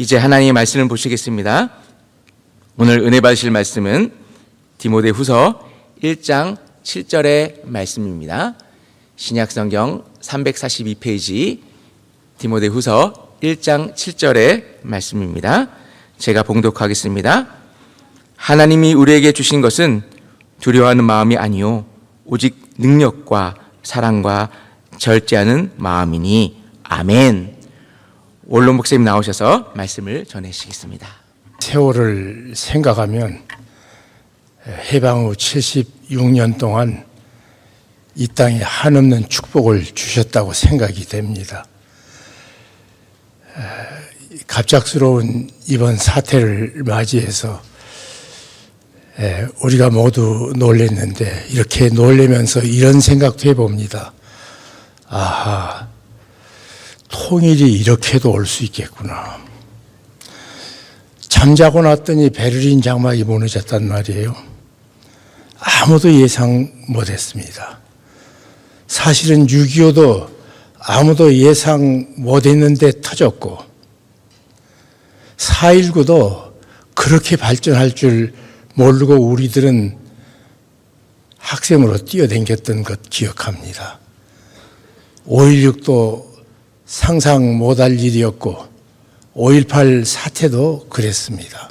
이제 하나님의 말씀을 보시겠습니다. 오늘 은혜 받으실 말씀은 디모데후서 1장 7절의 말씀입니다. 신약성경 342페이지 디모데후서 1장 7절의 말씀입니다. 제가 봉독하겠습니다. 하나님이 우리에게 주신 것은 두려워하는 마음이 아니요 오직 능력과 사랑과 절제하는 마음이니. 아멘. 원로 목사님 나오셔서 말씀을 전해주시겠습니다. 세월을 생각하면 해방 후 76년 동안 이 땅에 한없는 축복을 주셨다고 생각이 됩니다. 갑작스러운 이번 사태를 맞이해서 우리가 모두 놀랐는데 이렇게 놀라면서 이런 생각도 해봅니다. 아하, 통일이 이렇게도 올 수 있겠구나. 잠자고 났더니 베를린 장막이 무너졌단 말이에요. 아무도 예상 못했습니다. 사실은 6.25도 아무도 예상 못했는데 터졌고 4.19도 그렇게 발전할 줄 모르고 우리들은 학생으로 뛰어댕겼던 것 기억합니다. 5.16도 상상 못할 일이었고 5.18 사태도 그랬습니다.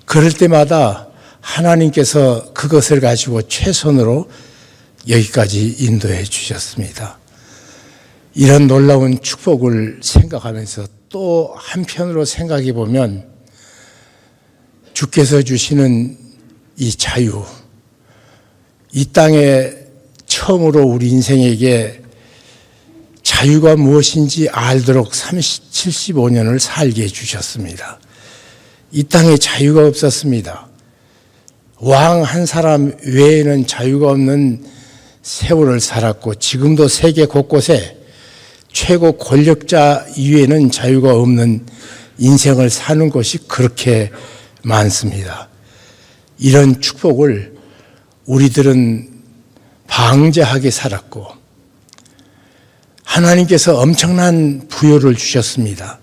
그럴 때마다 하나님께서 그것을 가지고 최선으로 여기까지 인도해 주셨습니다. 이런 놀라운 축복을 생각하면서 또 한편으로 생각해 보면 주께서 주시는 이 자유, 이 땅에 처음으로 우리 인생에게 자유가 무엇인지 알도록 75년을 살게 해주셨습니다. 이 땅에 자유가 없었습니다. 왕 한 사람 외에는 자유가 없는 세월을 살았고 지금도 세계 곳곳에 최고 권력자 이외에는 자유가 없는 인생을 사는 것이 그렇게 많습니다. 이런 축복을 우리들은 방자하게 살았고 하나님께서 엄청난 부여를 주셨습니다.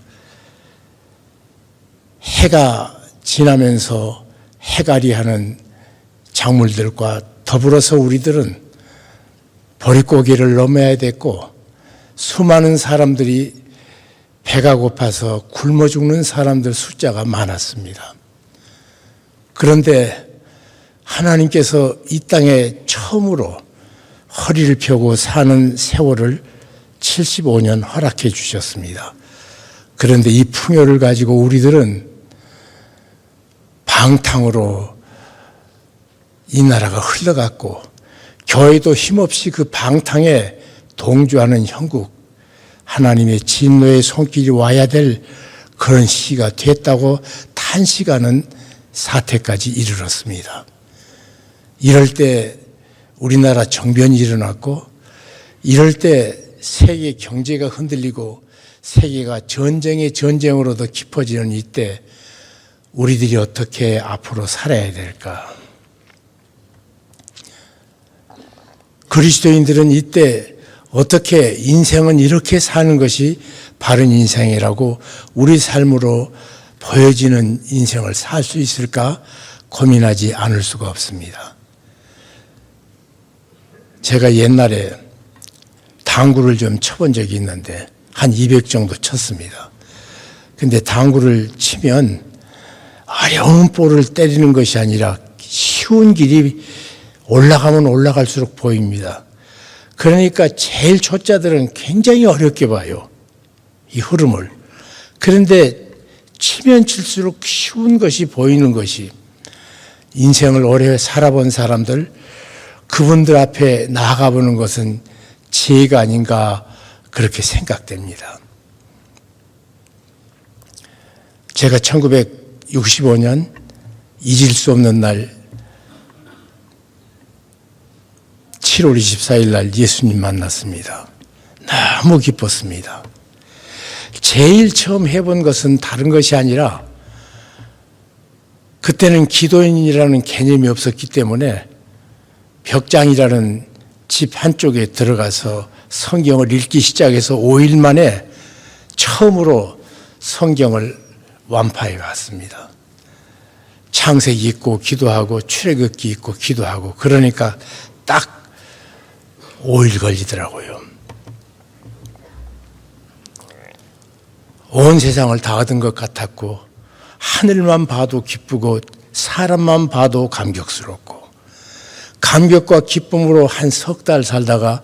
해가 지나면서 해갈이하는 작물들과 더불어서 우리들은 보릿고개를 넘어야 됐고 수많은 사람들이 배가 고파서 굶어 죽는 사람들 숫자가 많았습니다. 그런데 하나님께서 이 땅에 처음으로 허리를 펴고 사는 세월을 75년 허락해 주셨습니다. 그런데 이 풍요를 가지고 우리들은 방탕으로 이 나라가 흘러갔고 교회도 힘없이 그 방탕에 동조하는 형국, 하나님의 진노의 손길이 와야 될 그런 시기가 됐다고 탄식하는 사태까지 이르렀습니다. 이럴 때 우리나라 정변이 일어났고 이럴 때 세계 경제가 흔들리고 세계가 전쟁의 전쟁으로도 깊어지는 이때 우리들이 어떻게 앞으로 살아야 될까? 그리스도인들은 이때 어떻게 인생은 이렇게 사는 것이 바른 인생이라고 우리 삶으로 보여지는 인생을 살 수 있을까 고민하지 않을 수가 없습니다. 제가 옛날에 당구를 좀 쳐본 적이 있는데 한 200 정도 쳤습니다. 근데 당구를 치면 어려운 볼을 때리는 것이 아니라 쉬운 길이 올라가면 올라갈수록 보입니다. 그러니까 제일 초짜들은 굉장히 어렵게 봐요. 이 흐름을. 그런데 치면 칠수록 쉬운 것이 보이는 것이 인생을 오래 살아본 사람들, 그분들 앞에 나아가보는 것은 지혜가 아닌가 그렇게 생각됩니다. 제가 1965년 잊을 수 없는 날 7월 24일 날 예수님 만났습니다. 너무 기뻤습니다. 제일 처음 해본 것은 다른 것이 아니라 그때는 기도인이라는 개념이 없었기 때문에 벽장이라는 집 한쪽에 들어가서 성경을 읽기 시작해서 5일 만에 처음으로 성경을 완파해 왔습니다. 창세기 있고 기도하고 출애굽기 있고 기도하고 그러니까 딱 5일 걸리더라고요. 온 세상을 다 얻은 것 같았고 하늘만 봐도 기쁘고 사람만 봐도 감격스럽고 감격과 기쁨으로 한 석 달 살다가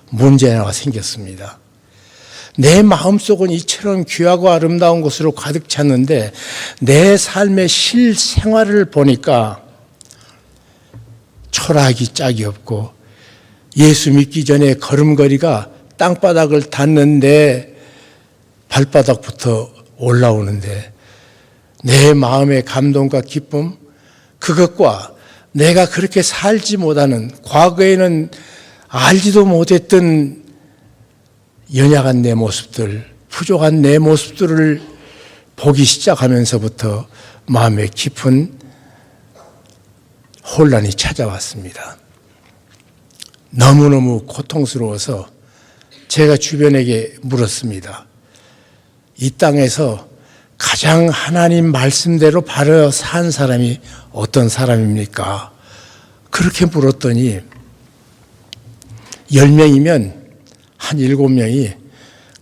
문제 하나가 생겼습니다. 내 마음속은 이처럼 귀하고 아름다운 곳으로 가득 찼는데 내 삶의 실생활을 보니까 초라하기 짝이 없고 예수 믿기 전에 걸음걸이가 땅바닥을 닿는데 발바닥부터 올라오는데 내 마음의 감동과 기쁨 그것과 내가 그렇게 살지 못하는 과거에는 알지도 못했던 연약한 내 모습들, 부족한 내 모습들을 보기 시작하면서부터 마음에 깊은 혼란이 찾아왔습니다. 너무너무 고통스러워서 제가 주변에게 물었습니다. 이 땅에서 가장 하나님 말씀대로 바로 산 사람이 어떤 사람입니까? 그렇게 물었더니 10명이면 한 7명이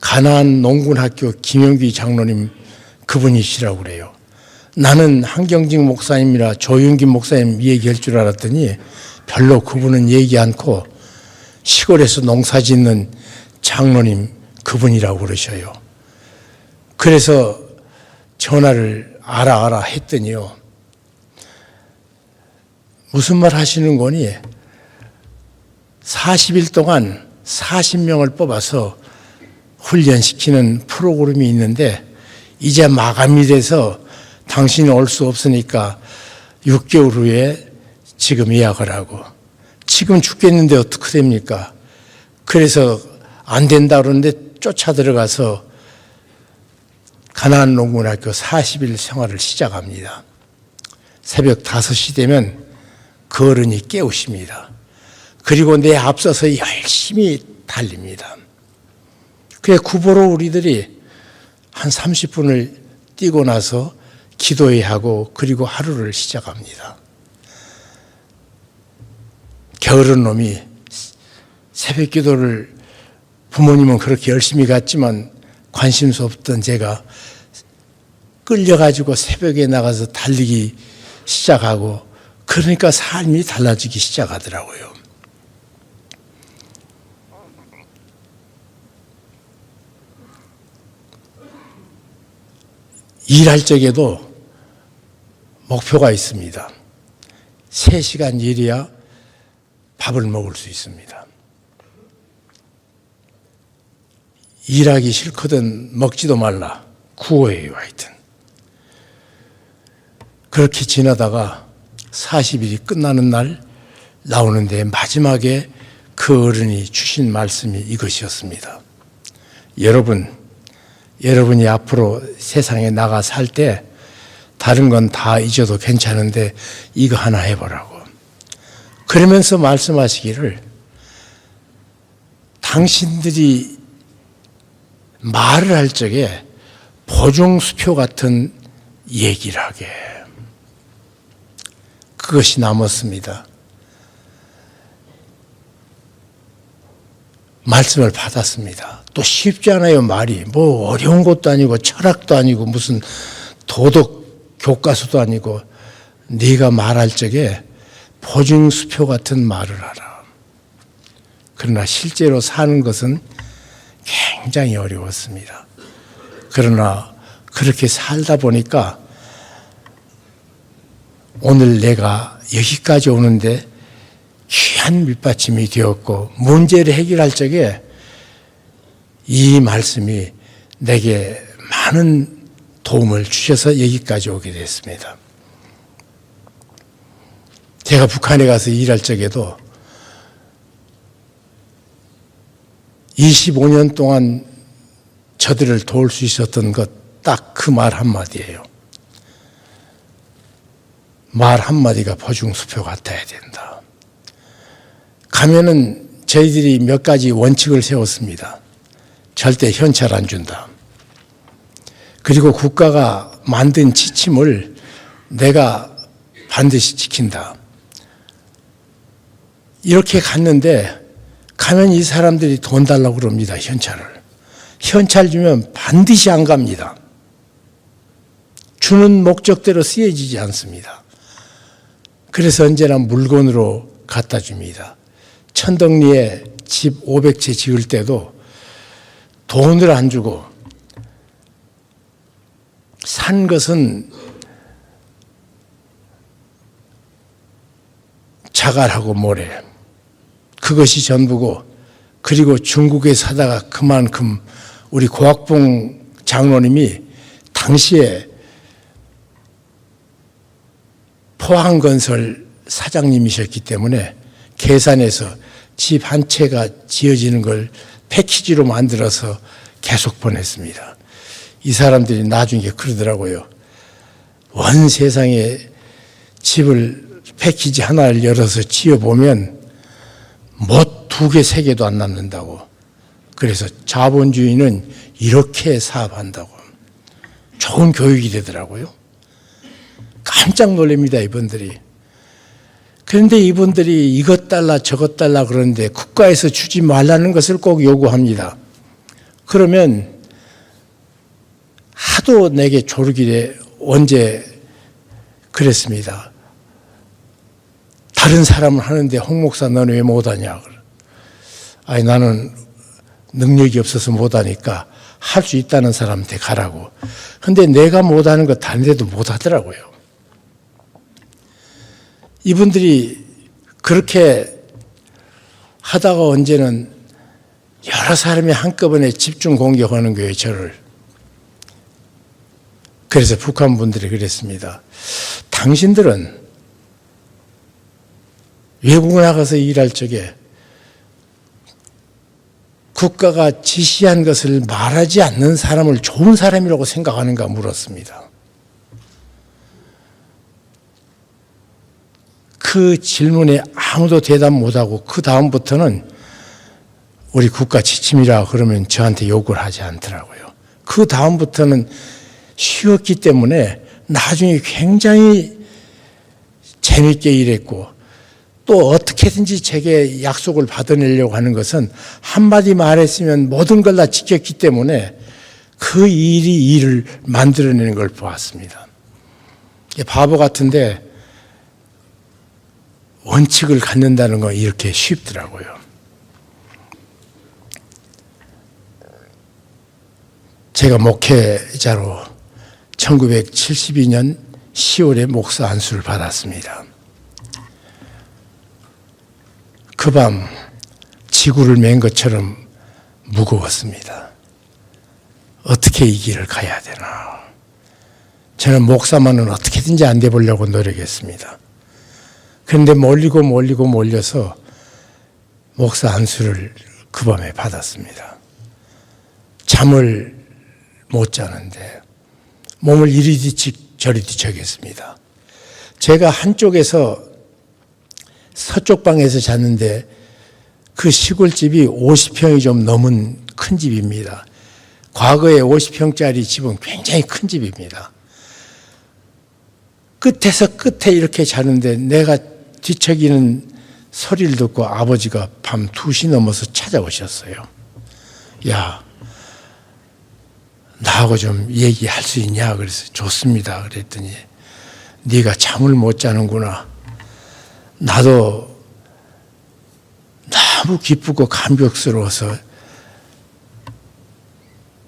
가나안 농군학교 김영기 장로님 그분이시라고 그래요. 나는 한경직 목사님이라 조윤기 목사님 얘기할 줄 알았더니 별로 그분은 얘기 않고 시골에서 농사 짓는 장로님 그분이라고 그러셔요. 그래서 전화를 알아 했더니요. 무슨 말 하시는 거니? 40일 동안 40명을 뽑아서 훈련시키는 프로그램이 있는데 이제 마감이 돼서 당신이 올 수 없으니까 6개월 후에 지금 예약을 하고 지금 죽겠는데 어떻게 됩니까? 그래서 안 된다 그러는데 쫓아 들어가서 가나안 농군학교 40일 생활을 시작합니다. 새벽 5시 되면 그 어른이 깨우십니다. 그리고 내 앞서서 열심히 달립니다. 그래 구보로 우리들이 한 30분을 뛰고 나서 기도해야 하고 그리고 하루를 시작합니다. 게으른 놈이 새벽 기도를 부모님은 그렇게 열심히 갔지만 관심수 없던 제가 끌려가지고 새벽에 나가서 달리기 시작하고 그러니까 삶이 달라지기 시작하더라고요. 일할 적에도 목표가 있습니다. 3시간 일해야 밥을 먹을 수 있습니다. 일하기 싫거든 먹지도 말라. 구호예요, 하여튼. 그렇게 지나다가 40일이 끝나는 날 나오는데 마지막에 그 어른이 주신 말씀이 이것이었습니다. 여러분이 앞으로 세상에 나가 살 때 다른 건 다 잊어도 괜찮은데 이거 하나 해보라고. 그러면서 말씀하시기를 당신들이 말을 할 적에 보증수표 같은 얘기를 하게. 그것이 남았습니다. 말씀을 받았습니다. 또 쉽지 않아요, 말이. 뭐 어려운 것도 아니고 철학도 아니고 무슨 도덕 교과서도 아니고 네가 말할 적에 보증수표 같은 말을 하라. 그러나 실제로 사는 것은 굉장히 어려웠습니다. 그러나 그렇게 살다 보니까 오늘 내가 여기까지 오는데 귀한 밑받침이 되었고 문제를 해결할 적에 이 말씀이 내게 많은 도움을 주셔서 여기까지 오게 됐습니다. 제가 북한에 가서 일할 적에도 25년 동안 저들을 도울 수 있었던 것 딱 그 말 한마디예요. 말 한마디가 보증수표 같아야 된다. 가면은 저희들이 몇 가지 원칙을 세웠습니다. 절대 현찰 안 준다. 그리고 국가가 만든 지침을 내가 반드시 지킨다. 이렇게 갔는데 가면 이 사람들이 돈 달라고 그럽니다. 현찰을. 현찰 주면 반드시 안 갑니다. 주는 목적대로 쓰여지지 않습니다. 그래서 언제나 물건으로 갖다 줍니다. 천덕리에 집 500채 지을 때도 돈을 안 주고 산 것은 자갈하고 모래, 그것이 전부고, 그리고 중국에 사다가 그만큼 우리 고학봉 장로님이 당시에 포항건설 사장님이셨기 때문에 계산해서 집 한 채가 지어지는 걸 패키지로 만들어서 계속 보냈습니다. 이 사람들이 나중에 그러더라고요. 온 세상에 집을 패키지 하나를 열어서 지어보면 못 2개, 3개도 안 남는다고. 그래서 자본주의는 이렇게 사업한다고. 좋은 교육이 되더라고요. 깜짝 놀랍니다, 이분들이. 그런데 이분들이 이것 달라 저것 달라 그러는데 국가에서 주지 말라는 것을 꼭 요구합니다. 그러면 하도 내게 조르기래 언제 그랬습니다. 다른 사람은 하는데 홍 목사 너는 왜 못하냐. 아니 나는 능력이 없어서 못하니까 할 수 있다는 사람한테 가라고. 그런데 내가 못하는 거 다른 데도 못하더라고요. 이분들이 그렇게 하다가 언제는 여러 사람이 한꺼번에 집중 공격하는 거예요, 저를. 그래서 북한 분들이 그랬습니다. 당신들은 외국 나가서 일할 적에 국가가 지시한 것을 말하지 않는 사람을 좋은 사람이라고 생각하는가 물었습니다. 그 질문에 아무도 대답 못하고 그 다음부터는 우리 국가 지침이라 그러면 저한테 욕을 하지 않더라고요. 그 다음부터는 쉬웠기 때문에 나중에 굉장히 재밌게 일했고, 또 어떻게든지 제게 약속을 받아내려고 하는 것은 한마디 말했으면 모든 걸 다 지켰기 때문에 그 일을 만들어내는 걸 보았습니다. 바보 같은데 원칙을 갖는다는 건 이렇게 쉽더라고요. 제가 목회자로 1972년 10월에 목사 안수를 받았습니다. 그 밤 지구를 맨 것처럼 무거웠습니다. 어떻게 이 길을 가야 되나. 저는 목사만은 어떻게든지 안 돼 보려고 노력했습니다. 그런데 몰려서 목사 안수를 그 밤에 받았습니다. 잠을 못 자는데 몸을 이리 뒤척 저리 뒤척했습니다. 제가 한쪽에서 서쪽 방에서 잤는데 그 시골집이 50평이 좀 넘은 큰 집입니다. 과거에 50평짜리 집은 굉장히 큰 집입니다. 끝에서 끝에 이렇게 자는데 내가 뒤척이는 소리를 듣고 아버지가 밤 2시 넘어서 찾아오셨어요. 야, 나하고 좀 얘기할 수 있냐? 그래서 좋습니다. 그랬더니 네가 잠을 못 자는구나. 나도 너무 기쁘고 감격스러워서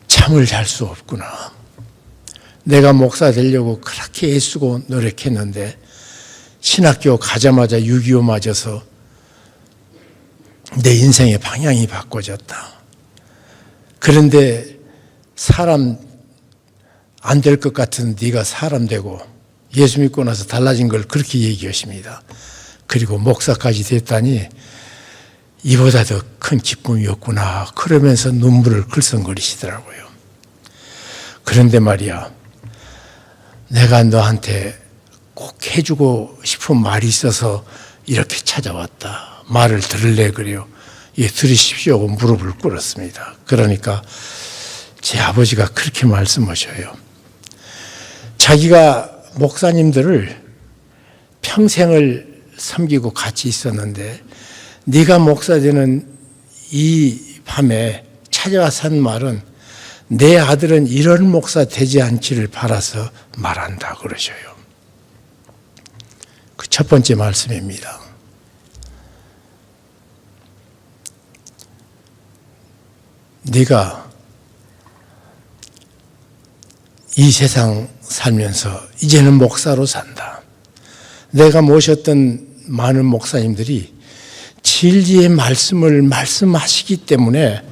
잠을 잘 수 없구나. 내가 목사 되려고 그렇게 애쓰고 노력했는데 신학교 가자마자 6.25 맞아서 내 인생의 방향이 바꿔졌다. 그런데 사람 안 될 것 같은 네가 사람 되고 예수 믿고 나서 달라진 걸 그렇게 얘기하십니다. 그리고 목사까지 됐다니 이보다 더 큰 기쁨이 없구나. 그러면서 눈물을 글썽거리시더라고요. 그런데 말이야, 내가 너한테 꼭 해주고 싶은 말이 있어서 이렇게 찾아왔다. 말을 들을래? 그래요. 예, 들으십시오 하고 무릎을 꿇었습니다. 그러니까 제 아버지가 그렇게 말씀하셔요. 자기가 목사님들을 평생을 섬기고 같이 있었는데 네가 목사 되는 이 밤에 찾아와서 한 말은 내 아들은 이런 목사 되지 않기를 바라서 말한다 그러셔요. 그 첫 번째 말씀입니다. 네가 이 세상 살면서 이제는 목사로 산다. 내가 모셨던 많은 목사님들이 진리의 말씀을 말씀하시기 때문에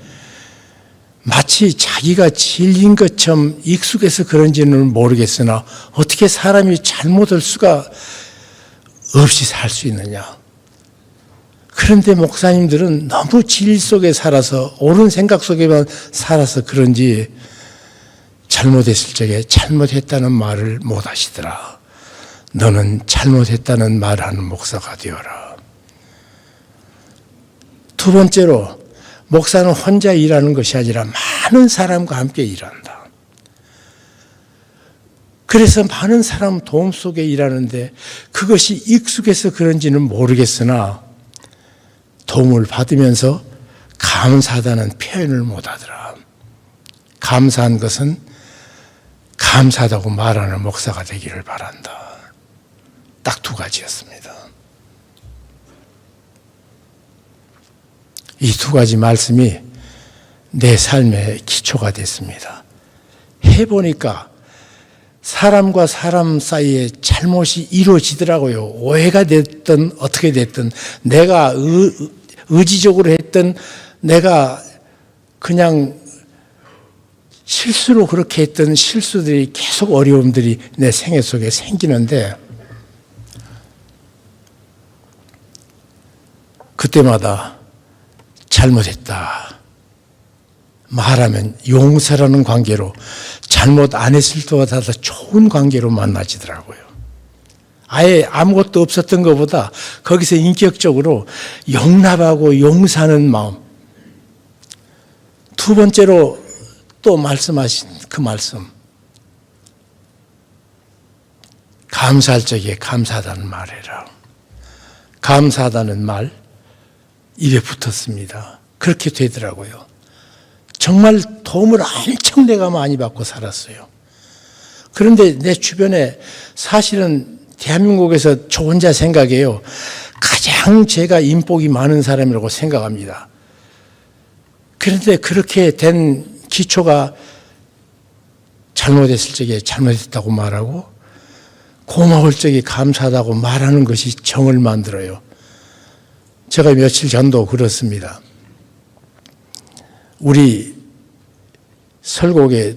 마치 자기가 진리인 것처럼 익숙해서 그런지는 모르겠으나 어떻게 사람이 잘못할 수가 없이 살 수 있느냐. 그런데 목사님들은 너무 진리 속에 살아서 옳은 생각 속에만 살아서 그런지 잘못했을 적에 잘못했다는 말을 못 하시더라. 너는 잘못했다는 말하는 목사가 되어라. 두 번째로 목사는 혼자 일하는 것이 아니라 많은 사람과 함께 일한다. 그래서 많은 사람 도움 속에 일하는데 그것이 익숙해서 그런지는 모르겠으나 도움을 받으면서 감사하다는 표현을 못하더라. 감사한 것은 감사하다고 말하는 목사가 되기를 바란다. 딱 두 가지였습니다. 이 두 가지 말씀이 내 삶의 기초가 됐습니다. 해보니까 사람과 사람 사이에 잘못이 이루어지더라고요. 오해가 됐든 어떻게 됐든 내가 의지적으로 했든 내가 그냥 실수로 그렇게 했던 실수들이 계속 어려움들이 내 생애 속에 생기는데 그때마다 잘못했다 말하면 용서라는 관계로 잘못 안 했을 때보다 더 좋은 관계로 만나지더라고요. 아예 아무것도 없었던 것보다 거기서 인격적으로 용납하고 용서하는 마음. 두 번째로 또 말씀하신 그 말씀. 감사할 적에 감사하다는 말해라. 감사하다는 말 입에 붙었습니다. 그렇게 되더라고요. 정말 도움을 엄청 내가 많이 받고 살았어요. 그런데 내 주변에 사실은 대한민국에서 저 혼자 생각해요. 가장 제가 인복이 많은 사람이라고 생각합니다. 그런데 그렇게 된 기초가 잘못했을 적에 잘못했다고 말하고 고마울 적에 감사하다고 말하는 것이 정을 만들어요. 제가 며칠 전도 그렇습니다. 우리 설곡에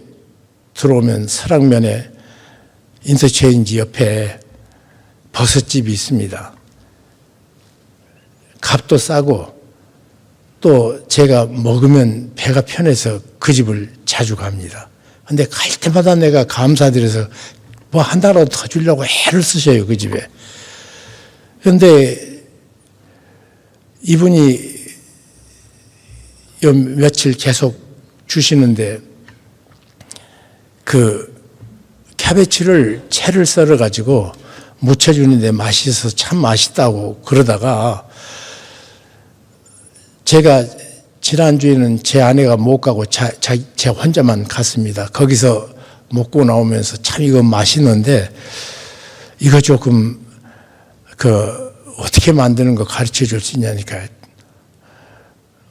들어오면 설악면에 인터체인지 옆에 버섯집이 있습니다. 값도 싸고 또 제가 먹으면 배가 편해서 그 집을 자주 갑니다. 근데 갈 때마다 내가 감사드려서 뭐 한 달라도 더 주려고 애를 쓰셔요, 그 집에. 그런데 이분이 요 며칠 계속 주시는데 그 캐베츠를 채를 썰어 가지고 무쳐주는데 맛있어서 참 맛있다고 그러다가 제가 지난주에는 제 아내가 못 가고 제 혼자만 갔습니다. 거기서 먹고 나오면서 참 이거 맛있는데 이거 조금 어떻게 만드는 거 가르쳐 줄 수 있냐니까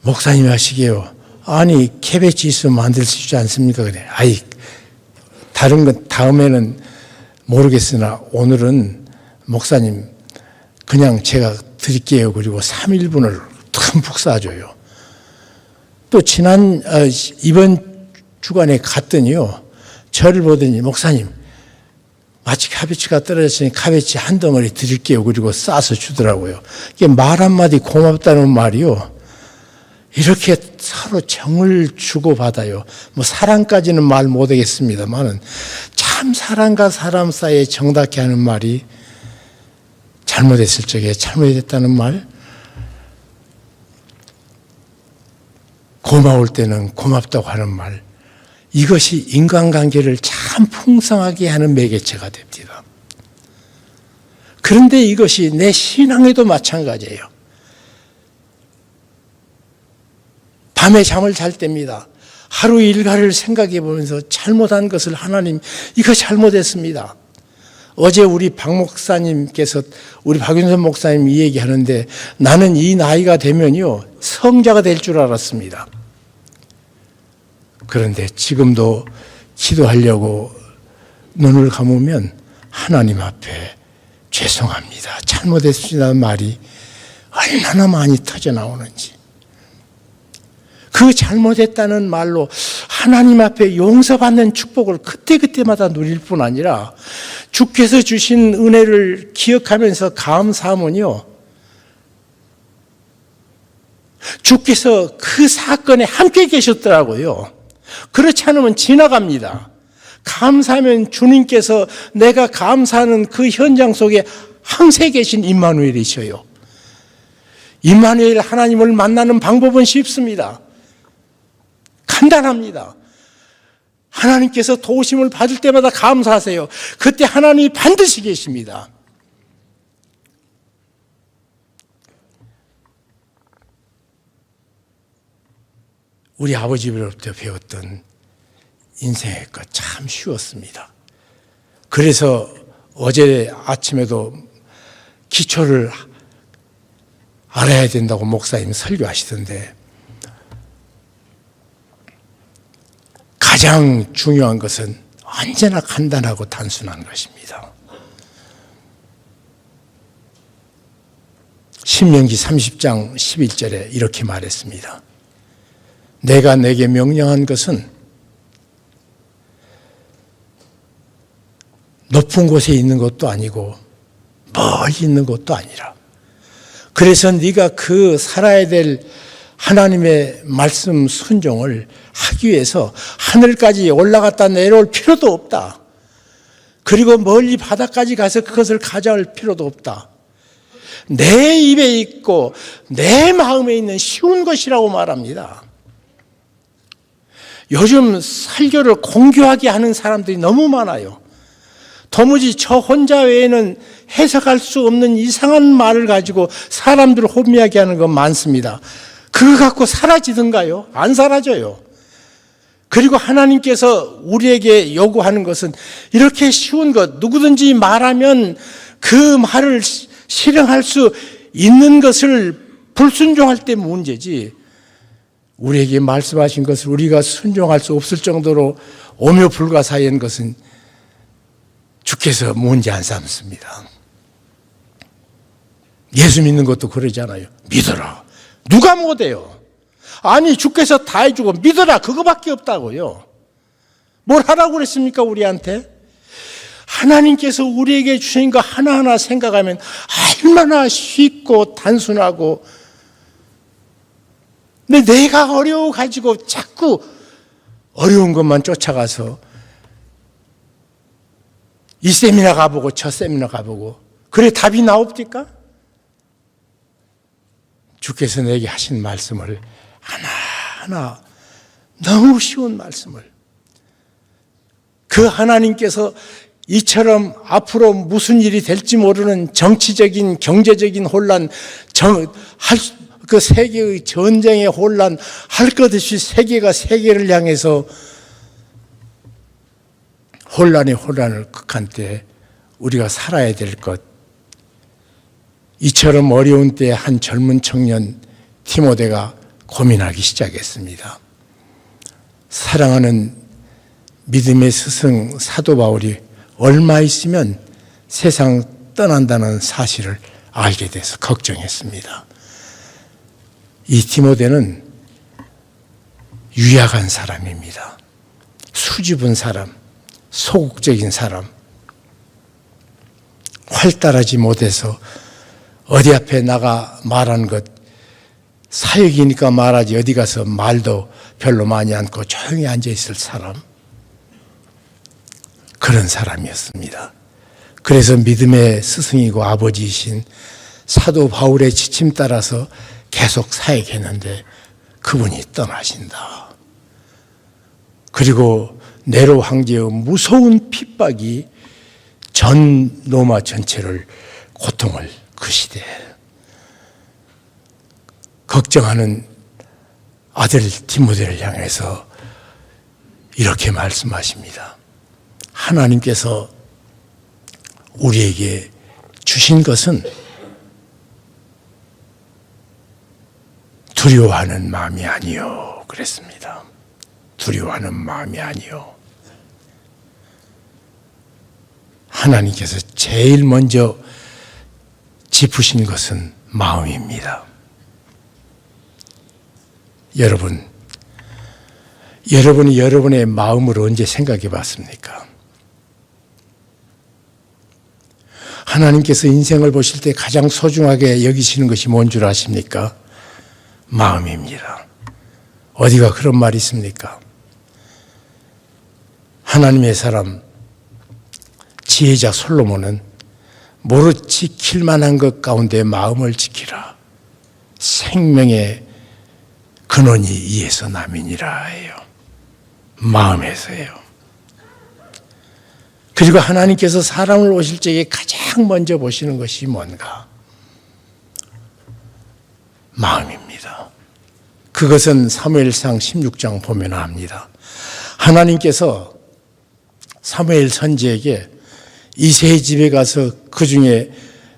목사님 하시게요. 아니 캐베치 있으면 만들 수 있지 않습니까? 그래. 아이 다른 건 다음에는 모르겠으나 오늘은 목사님 그냥 제가 드릴게요. 그리고 3일분을 듬뿍 싸줘요. 또 이번 주간에 갔더니요. 저를 보더니 목사님 마치 카베치가 떨어졌으니 카베치 한 덩어리 드릴게요. 그리고 싸서 주더라고요. 이게 말 한마디 고맙다는 말이요. 이렇게 서로 정을 주고받아요. 뭐 사랑까지는 말 못하겠습니다만은 참 사람과 사람 사이에 정답게 하는 말이 잘못했을 적에 잘못했다는 말, 고마울 때는 고맙다고 하는 말, 이것이 인간관계를 참 풍성하게 하는 매개체가 됩니다. 그런데 이것이 내 신앙에도 마찬가지예요. 밤에 잠을 잘 때입니다. 하루 일과를 생각해 보면서 잘못한 것을 하나님, 이거 잘못했습니다. 어제 우리 박 목사님께서, 우리 박윤선 목사님 이 얘기 하는데, 나는 이 나이가 되면요 성자가 될 줄 알았습니다. 그런데 지금도 기도하려고 눈을 감으면 하나님 앞에 죄송합니다, 잘못했습니다는 말이 얼마나 많이 터져 나오는지, 그 잘못했다는 말로 하나님 앞에 용서받는 축복을 그때그때마다 누릴 뿐 아니라 주께서 주신 은혜를 기억하면서 감사하면요, 주께서 그 사건에 함께 계셨더라고요. 그렇지 않으면 지나갑니다. 감사하면 주님께서 내가 감사하는 그 현장 속에 항상 계신 임마누엘이셔요. 임마누엘 하나님을 만나는 방법은 쉽습니다. 간단합니다. 하나님께서 도우심을 받을 때마다 감사하세요. 그때 하나님이 반드시 계십니다. 우리 아버지로부터 배웠던 인생의 것 참 쉬웠습니다. 그래서 어제 아침에도 기초를 알아야 된다고 목사님 설교하시던데, 가장 중요한 것은 언제나 간단하고 단순한 것입니다. 신명기 30장 11절에 이렇게 말했습니다. 내가 내게 명령한 것은 높은 곳에 있는 것도 아니고 멀리 있는 것도 아니라, 그래서 네가 그 살아야 될 하나님의 말씀 순종을 하기 위해서 하늘까지 올라갔다 내려올 필요도 없다. 그리고 멀리 바다까지 가서 그것을 가져올 필요도 없다. 내 입에 있고 내 마음에 있는 쉬운 것이라고 말합니다. 요즘 설교를 공교하게 하는 사람들이 너무 많아요. 도무지 저 혼자 외에는 해석할 수 없는 이상한 말을 가지고 사람들을 혼미하게 하는 건 많습니다. 그거 갖고 사라지던가요? 안 사라져요. 그리고 하나님께서 우리에게 요구하는 것은 이렇게 쉬운 것, 누구든지 말하면 그 말을 실행할 수 있는 것을 불순종할 때 문제지, 우리에게 말씀하신 것을 우리가 순종할 수 없을 정도로 오묘 불가사의한 것은 주께서 문제 안 삼습니다. 예수 믿는 것도 그러잖아요. 믿어라. 누가 못해요? 아니, 주께서 다 해주고 믿어라, 그거밖에 없다고요. 뭘 하라고 그랬습니까, 우리한테? 하나님께서 우리에게 주신 거 하나하나 생각하면 얼마나 쉽고 단순하고, 근데 내가 어려워가지고 자꾸 어려운 것만 쫓아가서 이 세미나 가보고 저 세미나 가보고, 그래 답이 나옵니까? 주께서 내게 하신 말씀을 하나하나, 너무 쉬운 말씀을, 그 하나님께서 이처럼 앞으로 무슨 일이 될지 모르는 정치적인, 경제적인 혼란, 그 세계의 전쟁의 혼란, 할 것 없이 세계가 세계를 향해서 혼란을 극한 때 우리가 살아야 될 것, 이처럼 어려운 때에 한 젊은 청년 디모데가 고민하기 시작했습니다. 사랑하는 믿음의 스승 사도 바울이 얼마 있으면 세상 떠난다는 사실을 알게 돼서 걱정했습니다. 이 디모데는 유약한 사람입니다. 수줍은 사람, 소극적인 사람, 활달하지 못해서 어디 앞에 나가 말하는 것, 사역이니까 말하지 어디 가서 말도 별로 많이 않고 조용히 앉아 있을 사람, 그런 사람이었습니다. 그래서 믿음의 스승이고 아버지이신 사도 바울의 지침 따라서 계속 사역했는데 그분이 떠나신다. 그리고 네로 황제의 무서운 핍박이 전 로마 전체를 고통을 그 시대에 걱정하는 아들 디모데를 향해서 이렇게 말씀하십니다. 하나님께서 우리에게 주신 것은 두려워하는 마음이 아니요 그랬습니다. 두려워하는 마음이 아니요. 하나님께서 제일 먼저 짚으신 것은 마음입니다. 여러분이 여러분의 마음을 언제 생각해 봤습니까? 하나님께서 인생을 보실 때 가장 소중하게 여기시는 것이 뭔 줄 아십니까? 마음입니다. 어디가 그런 말이 있습니까? 하나님의 사람 지혜자 솔로몬은 모르 지킬 만한 것 가운데 마음을 지키라. 생명의 근원이 이에서 남이니라 해요. 마음에서예요. 그리고 하나님께서 사람을 보실 적에 가장 먼저 보시는 것이 뭔가? 마음입니다. 그것은 사무엘상 16장 보면 압니다. 하나님께서 사무엘 선지에게 이새의 집에 가서 그 중에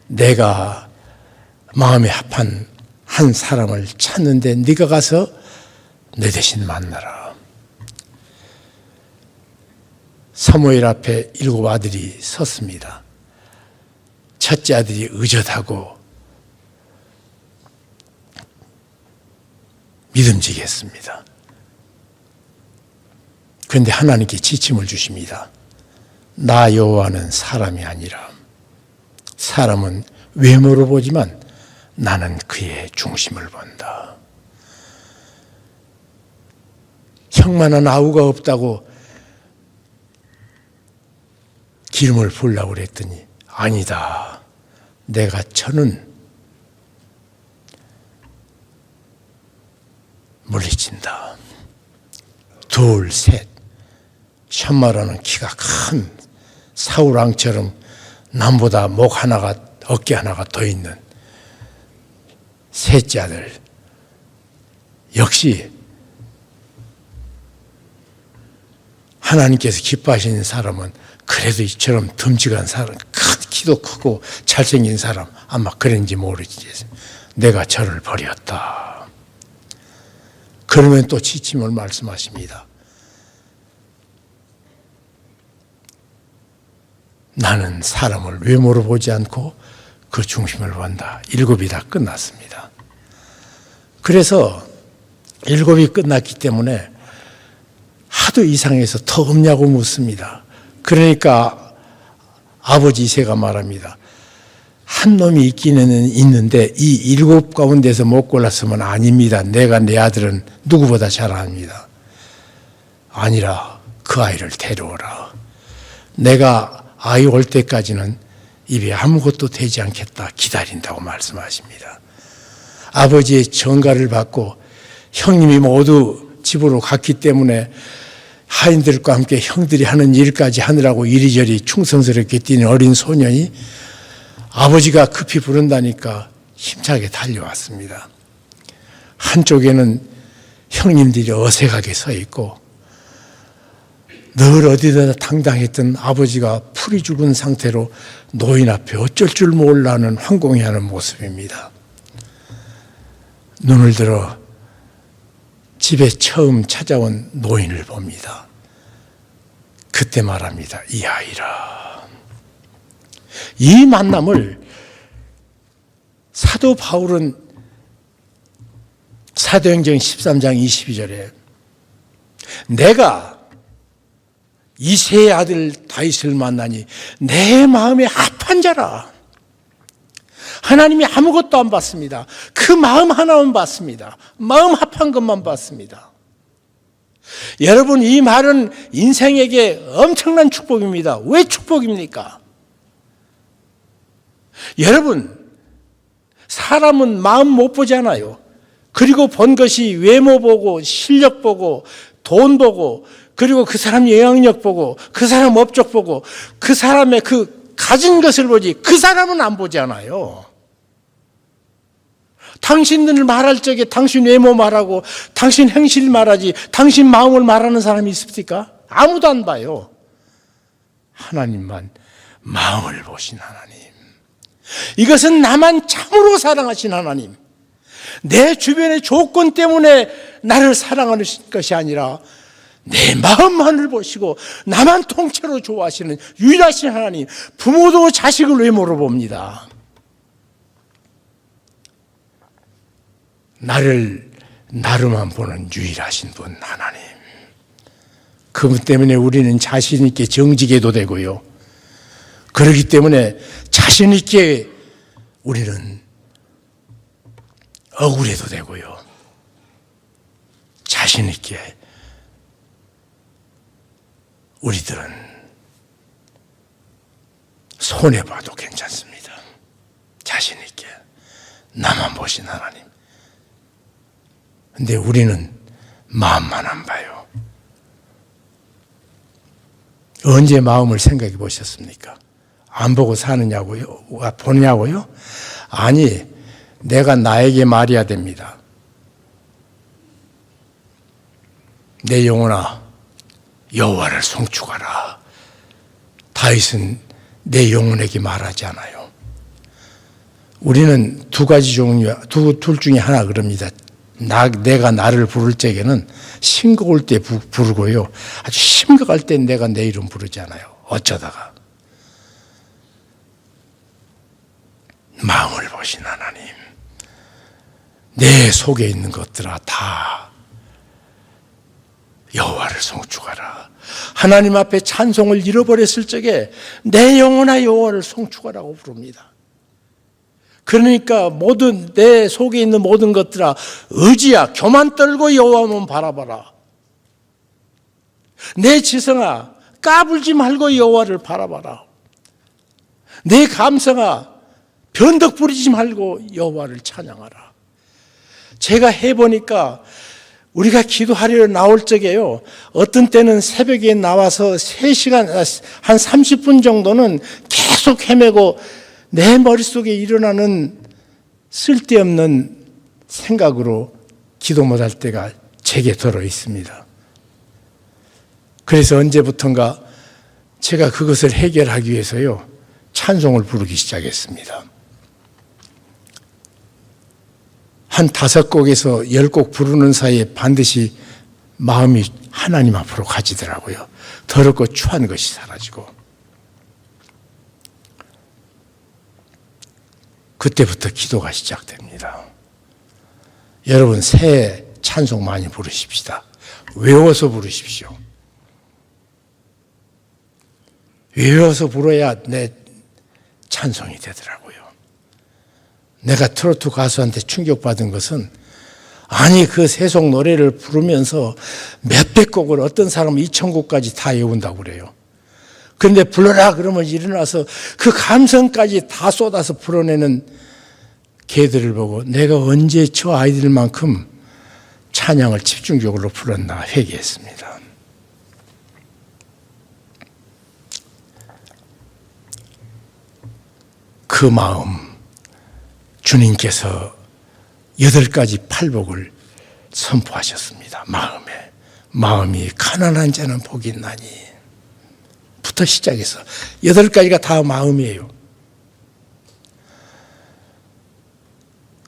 내가 마음에 합한 한 사람을 찾는데 네가 가서 내 대신 만나라. 사무엘 앞에 7 아들이 섰습니다. 첫째 아들이 의젓하고 믿음직했습니다. 그런데 하나님께 지침을 주십니다. 나 여호와는 사람이 아니라 사람은 외모로 보지만 나는 그의 중심을 본다. 형만한 아우가 없다고 기름을 부으려고 그랬더니 아니다. 내가 저는 물리친다. 둘, 셋. 샴마라는 키가 큰 사울왕처럼 남보다 목 하나가 어깨 하나가 더 있는 셋째 아들. 역시 하나님께서 기뻐하시는 사람은 그래도 이처럼 듬직한 사람, 키도 크고 잘생긴 사람 아마 그런지 모르지. 내가 저를 버렸다. 그러면 또 지침을 말씀하십니다. 나는 사람을 외모로 보지 않고 그 중심을 본다. 7이 다 끝났습니다. 그래서 7이 끝났기 때문에 하도 이상해서 더 없냐고 묻습니다. 그러니까 아버지 이새가 말합니다. 한 놈이 있기는 있는데 이 7 가운데서 못 골랐으면 아닙니다. 내가 내 아들은 누구보다 잘 압니다. 아니라 그 아이를 데려오라. 내가 아이 올 때까지는 입에 아무것도 되지 않겠다. 기다린다고 말씀하십니다. 아버지의 전가를 받고 형님이 모두 집으로 갔기 때문에 하인들과 함께 형들이 하는 일까지 하느라고 이리저리 충성스럽게 뛰는 어린 소년이 아버지가 급히 부른다니까 힘차게 달려왔습니다. 한쪽에는 형님들이 어색하게 서 있고 늘 어디다 당당했던 아버지가 풀이 죽은 상태로 노인 앞에 어쩔 줄 몰라는 황공해하는 모습입니다. 눈을 들어 집에 처음 찾아온 노인을 봅니다. 그때 말합니다. 이 아이라. 이 만남을 사도 바울은 사도행전 13장 22절에 내가 이새의 아들 다윗을 만나니 내 마음에 합한 자라. 하나님이 아무것도 안 받습니다. 그 마음 하나만 받습니다. 마음 합한 것만 받습니다. 여러분, 이 말은 인생에게 엄청난 축복입니다. 왜 축복입니까? 여러분, 사람은 마음 못 보잖아요. 그리고 본 것이 외모 보고 실력 보고 돈 보고, 그리고 그 사람 영향력 보고, 그 사람 업적 보고, 그 사람의 그 가진 것을 보지, 그 사람은 안 보잖아요. 당신들 말할 적에 당신 외모 말하고, 당신 행실 말하지, 당신 마음을 말하는 사람이 있습니까? 아무도 안 봐요. 하나님만 마음을 보신 하나님. 이것은 나만 참으로 사랑하신 하나님. 내 주변의 조건 때문에 나를 사랑하는 것이 아니라 내 마음만을 보시고 나만 통째로 좋아하시는 유일하신 하나님. 부모도 자식을 외모로 봅니다. 나를만 보는 유일하신 분 하나님. 그분 때문에 우리는 자신 있게 정직해도 되고요. 그렇기 때문에 자신 있게 우리는 억울해도 되고요. 자신 있게 우리들은 손해봐도 괜찮습니다. 자신 있게 나만 보신 하나님. 근데 우리는 마음만 안 봐요. 언제 마음을 생각해 보셨습니까? 안 보고 사느냐고요? 보느냐고요? 아니, 내가 나에게 말해야 됩니다. 내 영혼아, 여호와를 송축하라. 다윗은 내 영혼에게 말하지 않아요. 우리는 두 가지 종류, 둘 중에 하나 그럽니다. 내가 나를 부를 적에는 싱거울 때 부르고요. 아주 심각할 때 내가 내 이름 부르지 않아요. 어쩌다가. 마음을 보신 하나님. 내 속에 있는 것들아 다 여호와를 송축하라. 하나님 앞에 찬송을 잃어버렸을 적에 내 영혼아 여호와를 송축하라고 부릅니다. 그러니까 모든 내 속에 있는 모든 것들아 의지야 교만 떨고 여호와만 바라봐라. 내 지성아 까불지 말고 여호와를 바라봐라. 내 감성아 변덕 부리지 말고 여호와를 찬양하라. 제가 해보니까 우리가 기도하려 나올 적에요. 어떤 때는 새벽에 나와서 3시간, 한 30분 정도는 계속 헤매고 내 머릿속에 일어나는 쓸데없는 생각으로 기도 못할 때가 제게 들어 있습니다. 그래서 언제부턴가 제가 그것을 해결하기 위해서요. 찬송을 부르기 시작했습니다. 한 5곡에서 10곡 부르는 사이에 반드시 마음이 하나님 앞으로 가지더라고요. 더럽고 추한 것이 사라지고. 그때부터 기도가 시작됩니다. 여러분 새해 찬송 많이 부르십시다. 외워서 부르십시오. 외워서 불러야 내 찬송이 되더라고요. 내가 트로트 가수한테 충격받은 것은 아니 그 세속 노래를 부르면서 몇백 곡을 어떤 사람은 2000곡까지 다 외운다고 그래요. 그런데 불러라 그러면 일어나서 그 감성까지 다 쏟아서 불어내는 걔들을 보고 내가 언제 저 아이들만큼 찬양을 집중적으로 불렀나 회개했습니다. 그 마음 주님께서 8가지 팔복을 선포하셨습니다. 마음이 가난한 자는 복이 있나니 부터 시작해서 8가지가 다 마음이에요.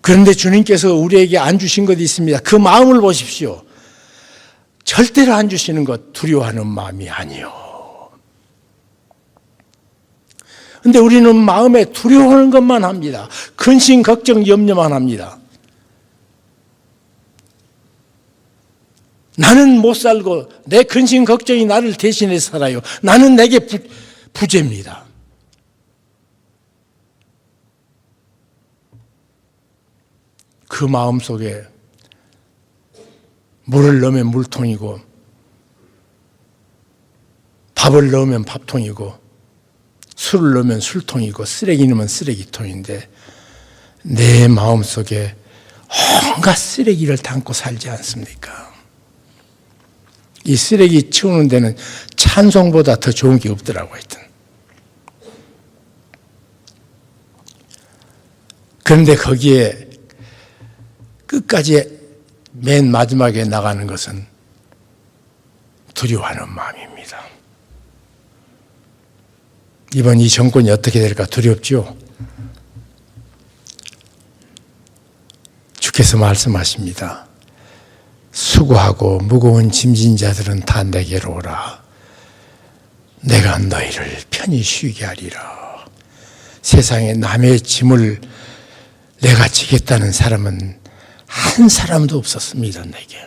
그런데 주님께서 우리에게 안 주신 것이 있습니다. 그 마음을 보십시오. 절대로 안 주시는 것 두려워하는 마음이 아니요. 그런데 우리는 마음에 두려워하는 것만 합니다. 근심, 걱정, 염려만 합니다. 나는 못 살고 내 근심, 걱정이 나를 대신해 살아요. 나는 내게 부재입니다. 그 마음 속에 물을 넣으면 물통이고 밥을 넣으면 밥통이고 술을 넣으면 술통이고 쓰레기 넣으면 쓰레기통인데 내 마음속에 온갖 쓰레기를 담고 살지 않습니까? 이 쓰레기 치우는 데는 찬송보다 더 좋은 게 없더라고요. 하여튼. 그런데 거기에 끝까지 맨 마지막에 나가는 것은 두려워하는 마음입니다. 이번 이 정권이 어떻게 될까 두렵죠? 주께서 말씀하십니다. 수고하고 무거운 짐진 자들은 다 내게로 오라. 내가 너희를 편히 쉬게 하리라. 세상에 남의 짐을 내가 지겠다는 사람은 한 사람도 없었습니다, 내게.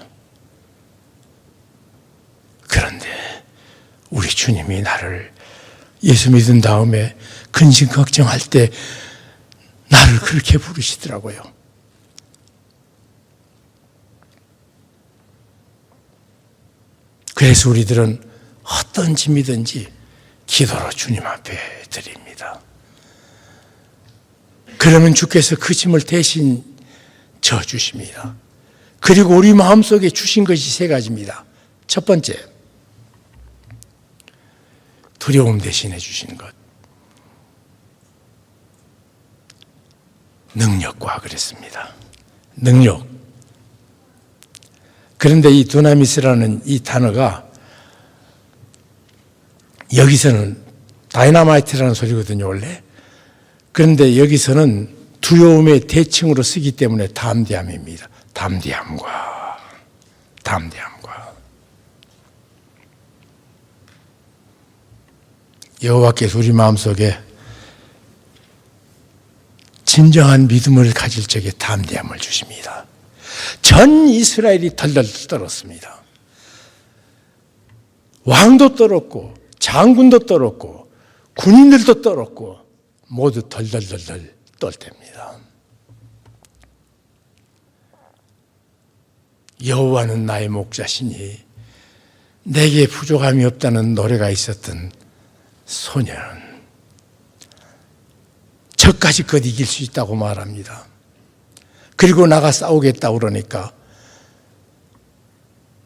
그런데 우리 주님이 나를 예수 믿은 다음에 근심 걱정할 때 나를 그렇게 부르시더라고요. 그래서 우리들은 어떤 짐이든지 기도로 주님 앞에 드립니다. 그러면 주께서 그 짐을 대신 져주십니다. 그리고 우리 마음속에 주신 것이 세 가지입니다. 첫 번째, 두려움 대신해 주신 것. 능력과 그랬습니다. 능력. 그런데 이 두나미스라는 이 단어가 여기서는 다이너마이트라는 소리거든요, 원래. 그런데 여기서는 두려움의 대칭으로 쓰기 때문에 담대함입니다. 담대함과. 여호와께서 우리 마음속에 진정한 믿음을 가질 적에 담대함을 주십니다. 전 이스라엘이 덜덜 떨었습니다. 왕도 떨었고 장군도 떨었고 군인들도 떨었고 모두 덜덜덜덜 떨 때입니다. 여호와는 나의 목자시니 내게 부족함이 없다는 노래가 있었던 소년은 저까지껏 이길 수 있다고 말합니다. 그리고 나가 싸우겠다고 그러니까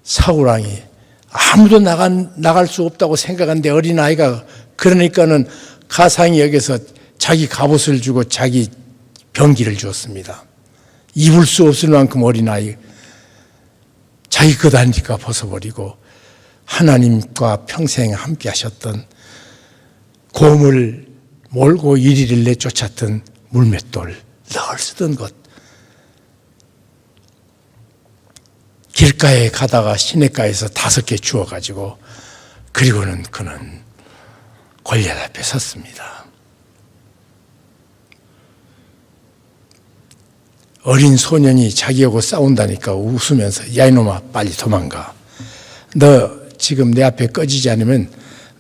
사울왕이 아무도 나갈 수 없다고 생각하는데 어린아이가 그러니까는 가상이 여기서 자기 갑옷을 주고 자기 병기를 주었습니다. 입을 수 없을 만큼 어린아이 자기 것 아니까 벗어버리고 하나님과 평생 함께 하셨던 곰을 몰고 이리를 내쫓았던 물맷돌 늘 쓰던 것 길가에 가다가 시냇가에서 5개 주워가지고 그리고는 그는 골리앗 앞에 섰습니다. 어린 소년이 자기하고 싸운다니까 웃으면서 야 이놈아 빨리 도망가. 너 지금 내 앞에 꺼지지 않으면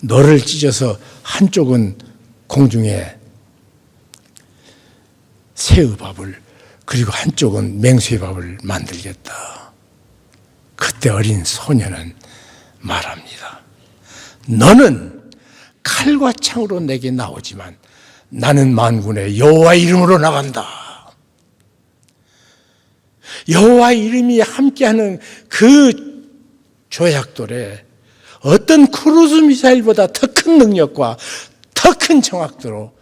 너를 찢어서 한쪽은 공중에 새우밥을 그리고 한쪽은 맹수밥을 만들겠다. 그때 어린 소년은 말합니다. 너는 칼과 창으로 내게 나오지만 나는 만군의 여호와 이름으로 나간다. 여호와 이름이 함께하는 그 조약돌에 어떤 크루즈 미사일보다 더 큰 능력과 더 큰 정확도로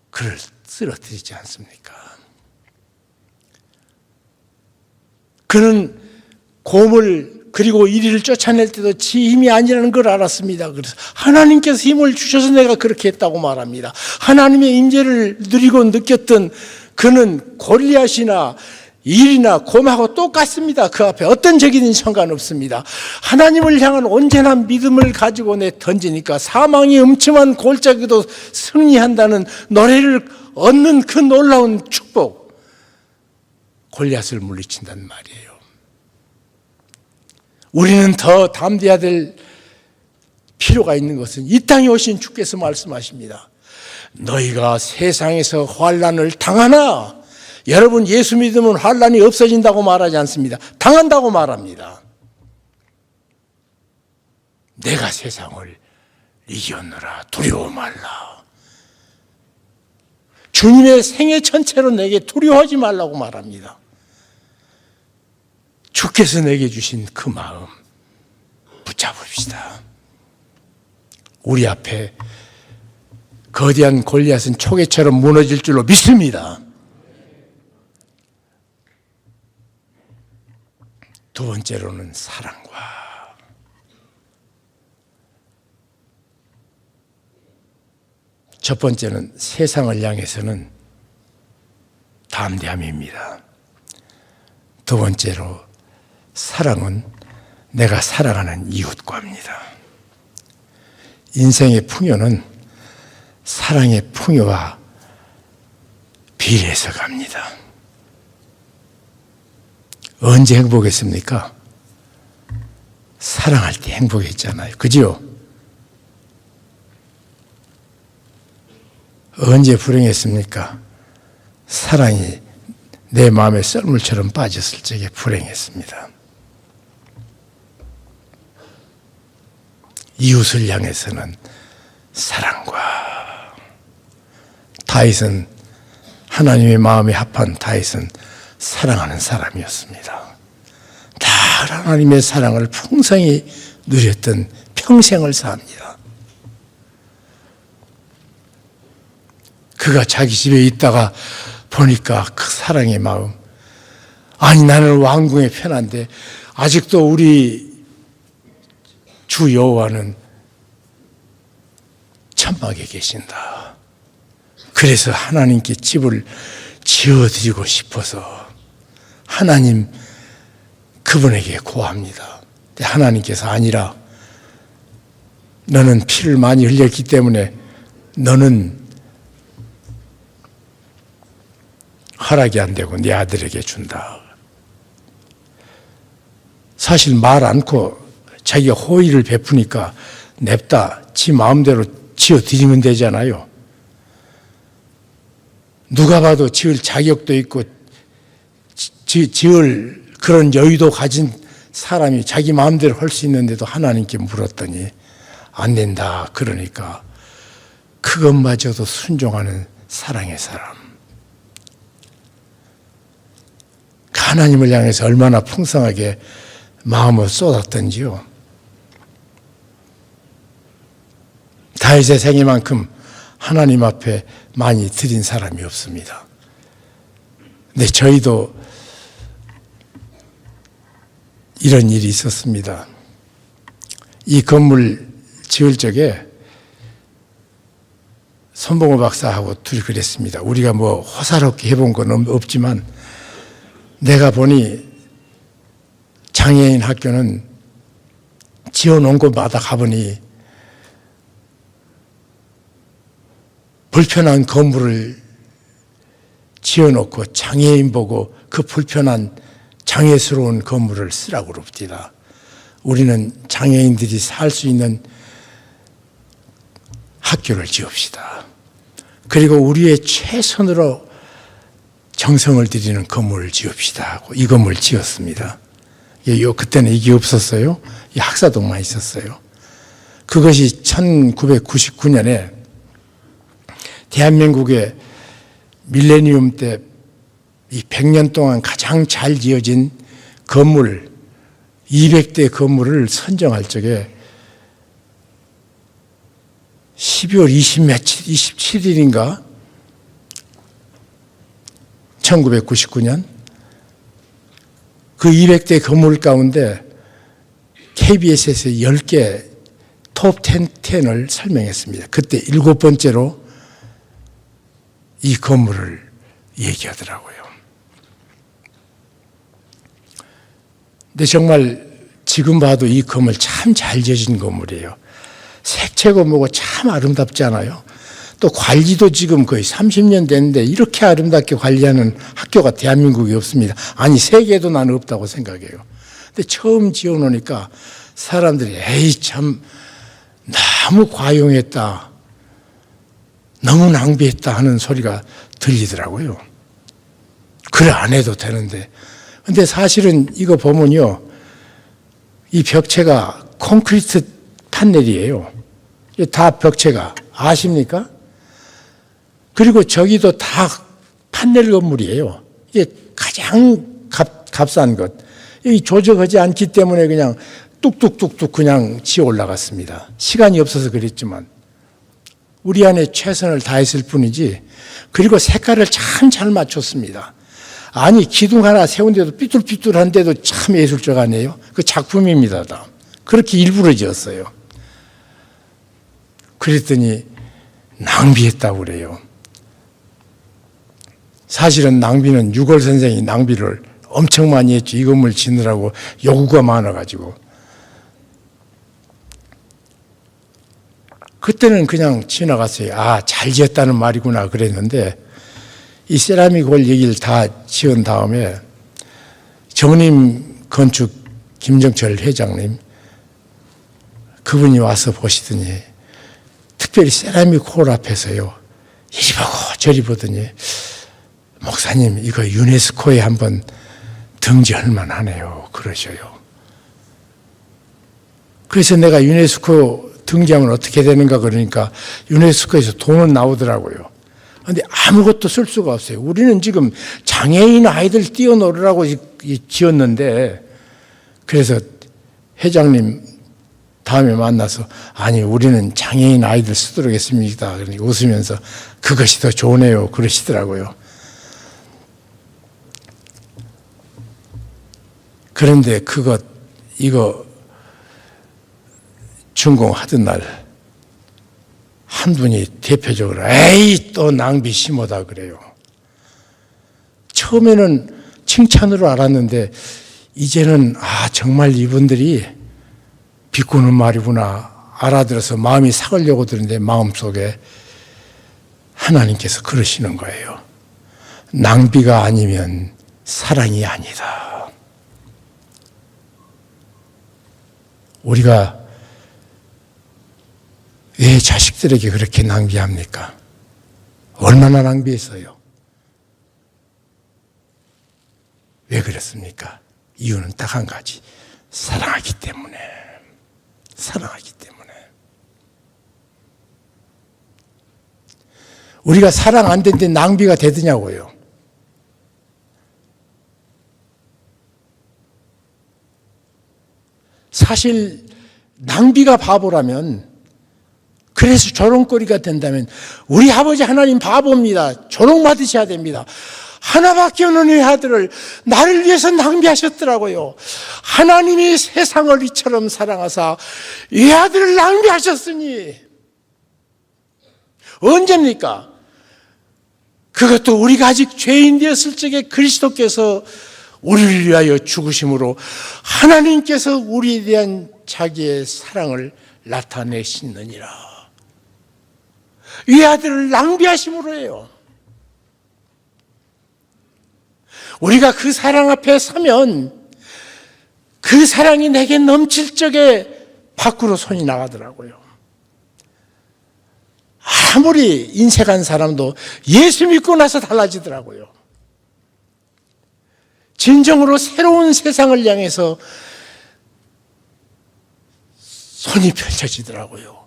그를 쓰러뜨리지 않습니까? 그는 곰을 그리고 이리를 쫓아낼 때도 지 힘이 아니라는 걸 알았습니다. 그래서 하나님께서 힘을 주셔서 내가 그렇게 했다고 말합니다. 하나님의 임재를 누리고 느꼈던 그는 골리앗이나 일이나 곰하고 똑같습니다. 그 앞에 어떤 적이든 상관없습니다. 하나님을 향한 온전한 믿음을 가지고 내 던지니까 사망이 음침한 골짜기도 승리한다는 노래를 얻는 그 놀라운 축복. 골리앗을 물리친단 말이에요. 우리는 더 담대해야 될 필요가 있는 것은 이 땅에 오신 주께서 말씀하십니다. 너희가 세상에서 환난을 당하나 여러분 예수 믿으면 환난이 없어진다고 말하지 않습니다. 당한다고 말합니다. 내가 세상을 이겼노라 두려워 말라. 주님의 생애 전체로 내게 두려워하지 말라고 말합니다. 주께서 내게 주신 그 마음 붙잡읍시다. 우리 앞에 거대한 골리앗은 초계처럼 무너질 줄로 믿습니다. 두 번째로는 사랑과 첫 번째는 세상을 향해서는 담대함입니다. 두 번째로 사랑은 내가 사랑하는 이웃과입니다. 인생의 풍요는 사랑의 풍요와 비례해서 갑니다. 언제 행복했습니까? 사랑할 때 행복했잖아요. 그죠? 언제 불행했습니까? 사랑이 내 마음에 썰물처럼 빠졌을 적에 불행했습니다. 이웃을 향해서는 사랑과 다윗은 하나님의 마음에 합한 다윗은 사랑하는 사람이었습니다. 다 하나님의 사랑을 풍성히 누렸던 평생을 삽니다. 그가 자기 집에 있다가 보니까 그 사랑의 마음, 아니 나는 왕궁에 편한데 아직도 우리 주 여호와는 천막에 계신다. 그래서 하나님께 집을 지어드리고 싶어서 하나님 그분에게 고합니다. 근데 하나님께서 아니라 너는 피를 많이 흘렸기 때문에 너는 허락이 안 되고 네 아들에게 준다. 사실 말 않고 자기가 호의를 베푸니까 냅다 지 마음대로 지어드리면 되잖아요. 누가 봐도 지을 자격도 있고 지을 그런 여유도 가진 사람이 자기 마음대로 할 수 있는데도 하나님께 물었더니 안 된다. 그러니까 그것마저도 순종하는 사랑의 사람. 하나님을 향해서 얼마나 풍성하게 마음을 쏟았던지요. 다윗의 생애만큼 하나님 앞에 많이 드린 사람이 없습니다. 근데 저희도 이런 일이 있었습니다. 이 건물 지을 적에 손봉호 박사하고 둘이 그랬습니다. 우리가 뭐 호사롭게 해본 건 없지만 내가 보니 장애인 학교는 지어놓은 곳마다 가보니 불편한 건물을 지어놓고 장애인 보고 그 불편한 장애스러운 건물을 쓰라고 그럽니다. 우리는 장애인들이 살 수 있는 학교를 지읍시다. 그리고 우리의 최선으로 정성을 들이는 건물을 지읍시다 하고 이 건물을 지었습니다. 그때는 이게 없었어요. 이 학사동만 있었어요. 그것이 1999년에 대한민국의 밀레니엄 때 이 100년 동안 가장 잘 지어진 건물 200대 건물을 선정할 적에 12월 27일인가 1999년 그 200대 건물 가운데 KBS에서 10개 톱 10을 설명했습니다. 그때 7번째로 이 건물을 얘기하더라고요. 근데 정말 지금 봐도 이 건물 참 잘 지어진 건물이에요. 색채고 뭐고 참 아름답지 않아요? 또 관리도 지금 거의 30년 됐는데 이렇게 아름답게 관리하는 학교가 대한민국에 없습니다. 아니 세계에도 나는 없다고 생각해요. 근데 처음 지어놓으니까 사람들이 에이 참 너무 과용했다. 너무 낭비했다 하는 소리가 들리더라고요. 그래 안 해도 되는데. 근데 사실은 이거 보면요. 이 벽체가 콘크리트 판넬이에요. 다 벽체가. 아십니까? 그리고 저기도 다 판넬 건물이에요. 이게 가장 값싼 것. 이 조적하지 않기 때문에 그냥 뚝뚝뚝뚝 그냥 지어 올라갔습니다. 시간이 없어서 그랬지만 우리 안에 최선을 다했을 뿐이지. 그리고 색깔을 참 잘 맞췄습니다. 아니 기둥 하나 세운데도 삐뚤삐뚤한데도 참 예술적 아니에요? 그 작품입니다. 다. 그렇게 일부러 지었어요. 그랬더니 낭비했다고 그래요. 사실은 낭비는 유골 선생이 낭비를 엄청 많이 했죠. 이 건물 짓느라고 요구가 많아가지고. 그때는 그냥 지나갔어요. 아, 잘 지었다는 말이구나 그랬는데 이 세라믹 홀 얘기를 다 지은 다음에 정림 건축 김정철 회장님 그분이 와서 보시더니 특별히 세라믹 홀 앞에서요. 이리 보고 저리 보더니 목사님 이거 유네스코에 한번 등재할 만하네요. 그러셔요. 그래서 내가 유네스코 등재하면 어떻게 되는가 그러니까 유네스코에서 돈은 나오더라고요. 그런데 아무것도 쓸 수가 없어요. 우리는 지금 장애인 아이들 뛰어놀으라고 지었는데 그래서 회장님 다음에 만나서 아니 우리는 장애인 아이들 쓰도록 했습니다. 그러니까 웃으면서 그것이 더 좋네요. 그러시더라고요. 그런데 이거 준공하던 날 한 분이 대표적으로 에이 또 낭비 심하다 그래요. 처음에는 칭찬으로 알았는데 이제는 아 정말 이분들이 비꼬는 말이구나 알아들어서 마음이 삭으려고 드는데 마음속에 하나님께서 그러시는 거예요. 낭비가 아니면 사랑이 아니다. 우리가 왜 자식들에게 그렇게 낭비합니까? 얼마나 낭비했어요? 왜 그랬습니까? 이유는 딱 한 가지. 사랑하기 때문에. 사랑하기 때문에. 우리가 사랑 안 되는데 낭비가 되더냐고요. 사실 낭비가 바보라면 그래서 조롱거리가 된다면 우리 아버지 하나님 바보입니다. 조롱받으셔야 됩니다. 하나밖에 없는 이 아들을 나를 위해서 낭비하셨더라고요. 하나님이 세상을 이처럼 사랑하사 이 아들을 낭비하셨으니 언제입니까? 그것도 우리가 아직 죄인 되었을 적에 그리스도께서 우리를 위하여 죽으심으로 하나님께서 우리에 대한 자기의 사랑을 나타내시느니라. 이 아들을 낭비하심으로 해요. 우리가 그 사랑 앞에 서면 그 사랑이 내게 넘칠 적에 밖으로 손이 나가더라고요. 아무리 인색한 사람도 예수 믿고 나서 달라지더라고요. 진정으로 새로운 세상을 향해서 손이 펼쳐지더라고요.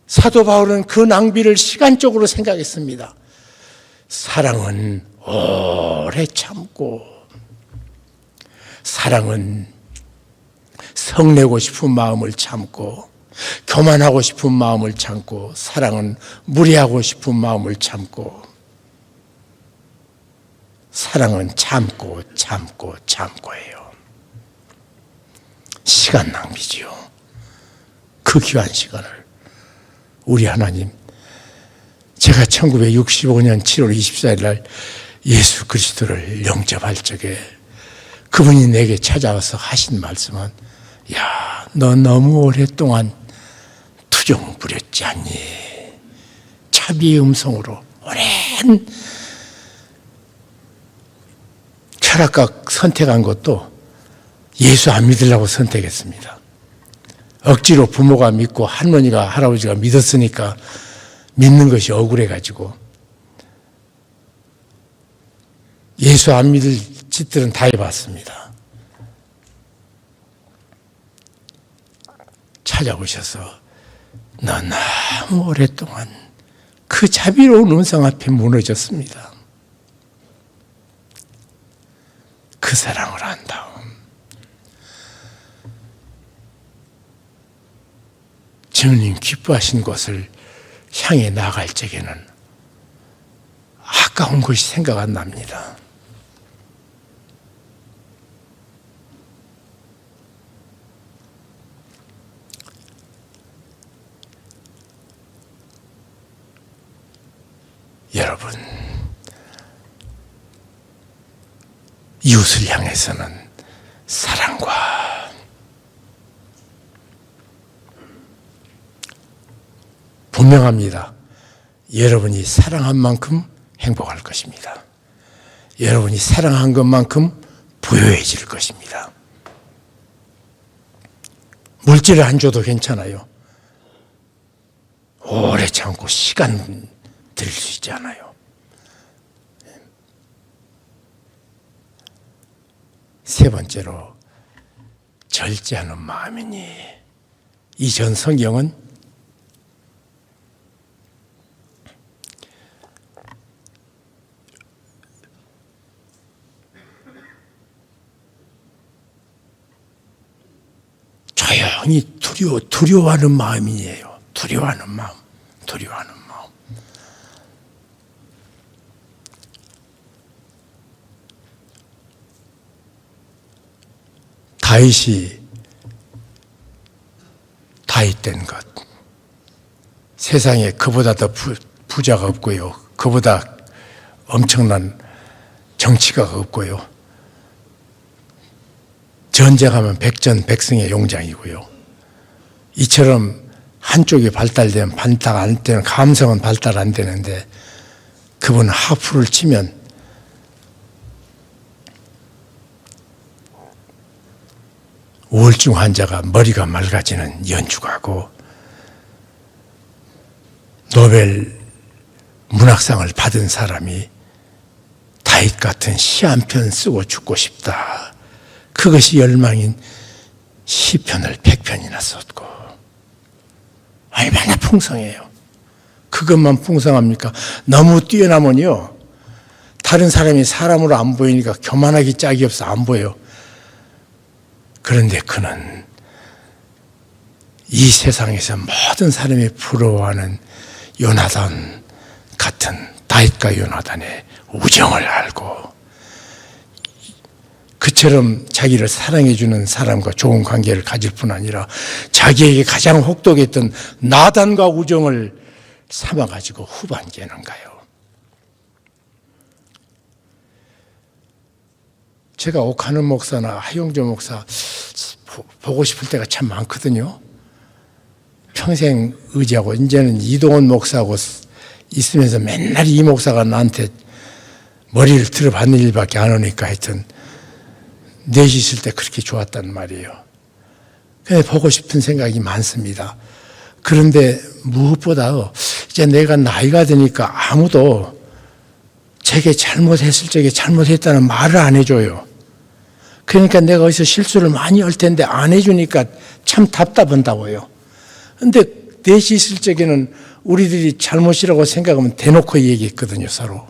사도 바울은 그 낭비를 시간적으로 생각했습니다. 사랑은 오래 참고, 사랑은 성내고 싶은 마음을 참고, 교만하고 싶은 마음을 참고, 사랑은 무리하고 싶은 마음을 참고, 사랑은 참고 참고 참고예요. 시간 낭비지요. 그 귀한 시간을 우리 하나님, 제가 1965년 7월 24일 날 예수 그리스도를 영접할 적에 그분이 내게 찾아와서 하신 말씀은 야, 너 너무 오랫동안 투정 부렸지 않니? 자비의 음성으로 오랜 철학과 선택한 것도 예수 안 믿으려고 선택했습니다. 억지로 부모가 믿고 할머니가 할아버지가 믿었으니까 믿는 것이 억울해가지고 예수 안 믿을 짓들은 다 해봤습니다. 찾아오셔서 너 너무 오랫동안 그 자비로운 음성 앞에 무너졌습니다. 그 사랑을 한 다음 주님 기뻐하신 곳을 향해 나갈 적에는 아까운 것이 생각 안 납니다. 여러분, 이웃을 향해서는 사랑과 분명합니다. 여러분이 사랑한 만큼 행복할 것입니다. 여러분이 사랑한 것만큼 부유해질 것입니다. 물질을 안 줘도 괜찮아요. 오래 참고 시간 들일 수 있지 않아요. 세 번째로 절제하는 마음이니, 이 전 성경은 조용히 두려워하는 마음이에요. 두려워하는 마음. 다윗이 다윗된 것, 세상에 그보다 더 부자가 없고요, 그보다 엄청난 정치가 없고요, 전쟁하면 백전백승의 용장이고요, 이처럼 한쪽이 발달되면 발달 안 되는, 감성은 발달 안 되는데 그분은 하프를 치면 우울증 환자가 머리가 맑아지는 연주가고, 노벨 문학상을 받은 사람이 다윗 같은 시 한 편 쓰고 죽고 싶다, 그것이 열망인 시편을 100편이나 썼고, 얼마나 풍성해요. 그것만 풍성합니까? 너무 뛰어나면요, 다른 사람이 사람으로 안 보이니까 교만하기 짝이 없어 안 보여. 그런데 그는 이 세상에서 모든 사람이 부러워하는 요나단 같은, 다윗과 요나단의 우정을 알고, 그처럼 자기를 사랑해주는 사람과 좋은 관계를 가질 뿐 아니라 자기에게 가장 혹독했던 나단과 우정을 삼아가지고 후반기에는 가요. 제가 옥하는 목사나 하용조 목사 보고 싶을 때가 참 많거든요. 평생 의지하고, 이제는 이동원 목사하고 있으면서 맨날 이 목사가 나한테 머리를 들어받는 일밖에 안 오니까 하여튼 넷이 있을 때 그렇게 좋았단 말이에요. 그냥 보고 싶은 생각이 많습니다. 그런데 무엇보다 이제 내가 나이가 드니까 아무도 제게 잘못했을 적에 잘못했다는 말을 안 해줘요. 그러니까 내가 어디서 실수를 많이 할 텐데 안 해주니까 참 답답한다고요. 근데 넷이 있을 적에는 우리들이 잘못이라고 생각하면 대놓고 얘기했거든요, 서로.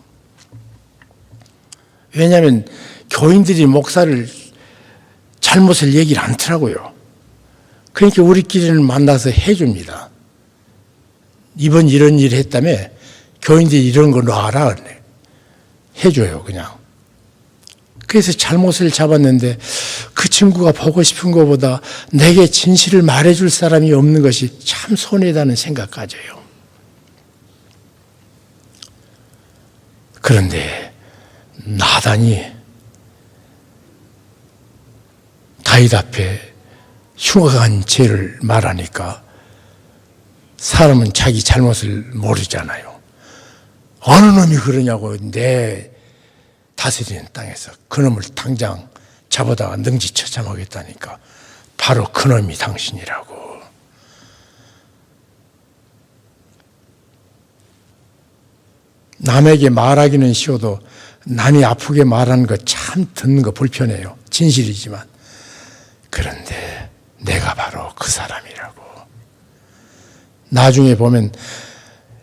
왜냐하면 교인들이 목사를 잘못을 얘기를 않더라고요. 그러니까 우리끼리는 만나서 해줍니다. 이번 이런 일 했다며 교인들이 이런 거 놔라 해줘요, 그냥. 그래서 잘못을 잡았는데 그 친구가 보고 싶은 것보다 내게 진실을 말해줄 사람이 없는 것이 참 손해다는 생각 가져요. 그런데 나단이 다윗 앞에 흉악한 죄를 말하니까 사람은 자기 잘못을 모르잖아요. 어느 놈이 그러냐고. 내 다스리는 땅에서 그놈을 당장 잡아다가 능지처참하겠다니까 바로 그놈이 당신이라고. 남에게 말하기는 쉬워도 남이 아프게 말하는 거 참 듣는 거 불편해요. 진실이지만. 그런데 내가 바로 그 사람이라고. 나중에 보면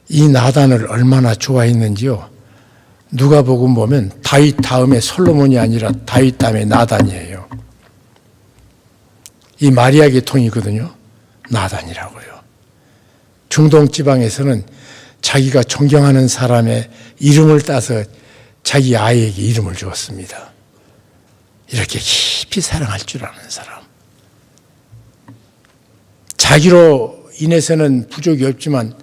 이 나단을 얼마나 좋아했는지요. 누가복음 보면 다윗 다음에 솔로몬이 아니라 다윗 다음에 나단이에요. 이 마리아 계통이거든요. 나단이라고요. 중동 지방에서는 자기가 존경하는 사람의 이름을 따서 자기 아이에게 이름을 주었습니다. 이렇게 깊이 사랑할 줄 아는 사람. 자기로 인해서는 부족이 없지만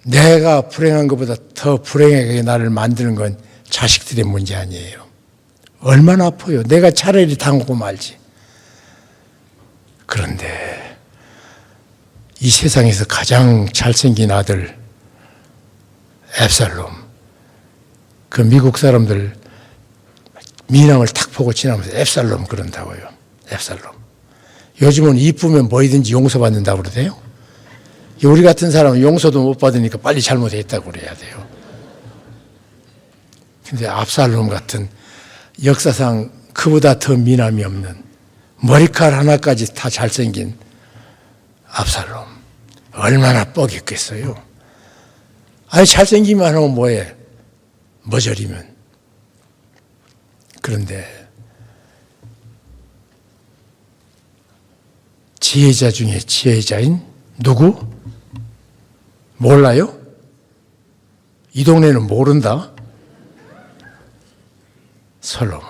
내가 불행한 것보다 더 불행하게 나를 만드는 건 자식들의 문제 아니에요. 얼마나 아파요. 내가 차라리 당하고 말지. 그런데 이 세상에서 가장 잘생긴 아들 앱살롬, 그 미국 사람들 미남을 탁 보고 지나면서 앱살롬 그런다고요. 앱살롬. 요즘은 이쁘면 뭐이든지 용서받는다고 그러대요. 우리 같은 사람은 용서도 못 받으니까 빨리 잘못했다고 그래야 돼요. 근데 압살롬 같은 역사상 그보다 더 미남이 없는 머리칼 하나까지 다 잘생긴 압살롬. 얼마나 뻑했겠어요. 아니 잘생기만 하면 뭐해. 머저리면. 그런데 지혜자 중에 지혜자인 누구? 몰라요? 이 동네는 모른다. 솔로몬.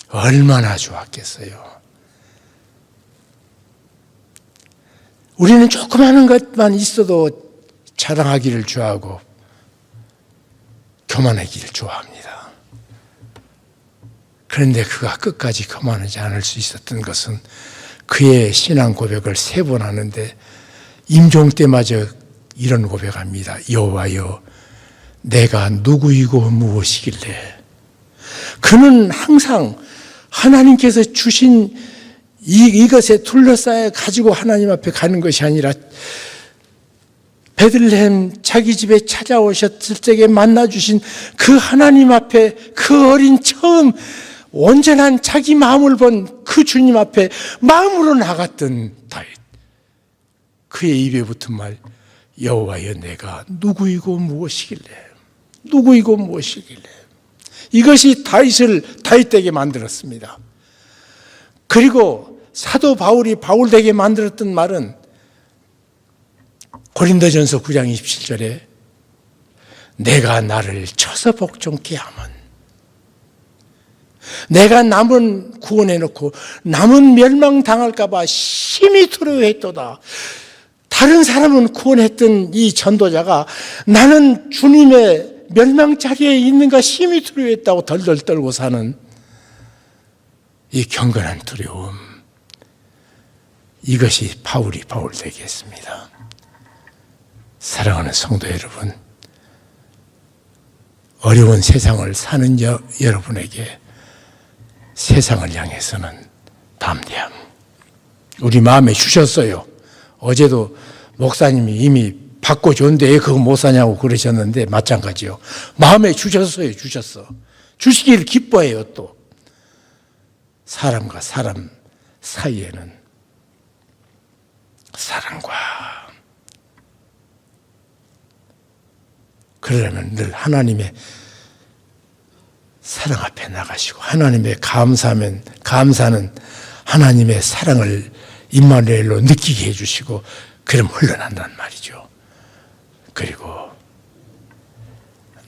얼마나 좋았겠어요. 우리는 조그마한 것만 있어도 자랑하기를 좋아하고 교만하기를 좋아합니다. 그런데 그가 끝까지 교만하지 않을 수 있었던 것은 그의 신앙 고백을 3번 하는데 임종 때마저 이런 고백합니다. 여호와여, 내가 누구이고 무엇이길래. 그는 항상 하나님께서 주신 이것에 둘러싸여 가지고 하나님 앞에 가는 것이 아니라 베들레헴 자기 집에 찾아오셨을 때에 만나주신 그 하나님 앞에 그 어린 처음 온전한 자기 마음을 본 그 주님 앞에 마음으로 나갔던 다윗. 그의 입에 붙은 말, 여호와여, 내가 누구이고 무엇이길래. 누구이고 무엇이길래. 이것이 다윗을 다윗되게 만들었습니다. 그리고 사도 바울이 바울되게 만들었던 말은 고린도전서 9장 27절에 내가 나를 쳐서 복종케 하면 내가 남은 구원해놓고 남은 멸망당할까 봐 심히 두려워했도다. 다른 사람은 구원했던 이 전도자가 나는 주님의 멸망 자리에 있는가 심히 두려워했다고 덜덜 떨고 사는 이 경건한 두려움. 이것이 바울이 바울 되게 했습니다. 사랑하는 성도 여러분, 어려운 세상을 사는 여러분에게 세상을 향해서는 담대함. 우리 마음에 주셨어요. 어제도 목사님이 이미 받고 좋은데 왜 그거 못 사냐고 그러셨는데 마찬가지요. 마음에 주셨어요. 주셨어. 주시기를 기뻐해요. 또 사람과 사람 사이에는 사랑과 그러려면 늘 하나님의 사랑 앞에 나가시고 하나님의 감사는 하나님의 사랑을 임마누엘로 느끼게 해주시고 그럼 흘러난단 말이죠. 그리고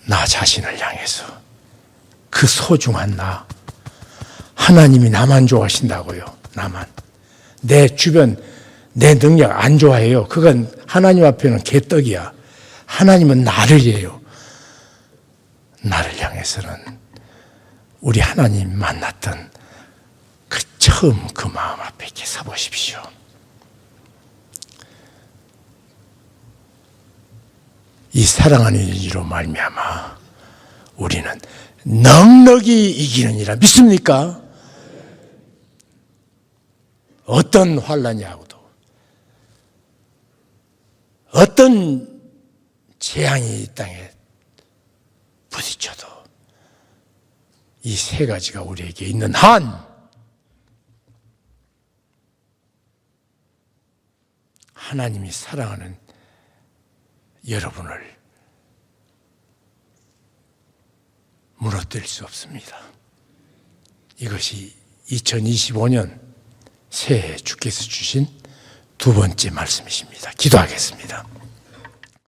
나 자신을 향해서 그 소중한 나, 하나님이 나만 좋아하신다고요. 나만. 내 주변 내 능력 안 좋아해요. 그건 하나님 앞에는 개떡이야. 하나님은 나를 해요. 나를 향해서는 우리 하나님 만났던 그 처음 그 마음 앞에 이렇게 서보십시오. 이 사랑하는 이로 말미암아 우리는 넉넉히 이기느니라. 믿습니까? 어떤 환난이하고도 어떤 재앙이 이 땅에 부딪혀도 이 3가지가 우리에게 있는 한 하나님이 사랑하는 여러분을 무너뜨릴 수 없습니다. 이것이 2025년 새해 주께서 주신 두 번째 말씀이십니다. 기도하겠습니다.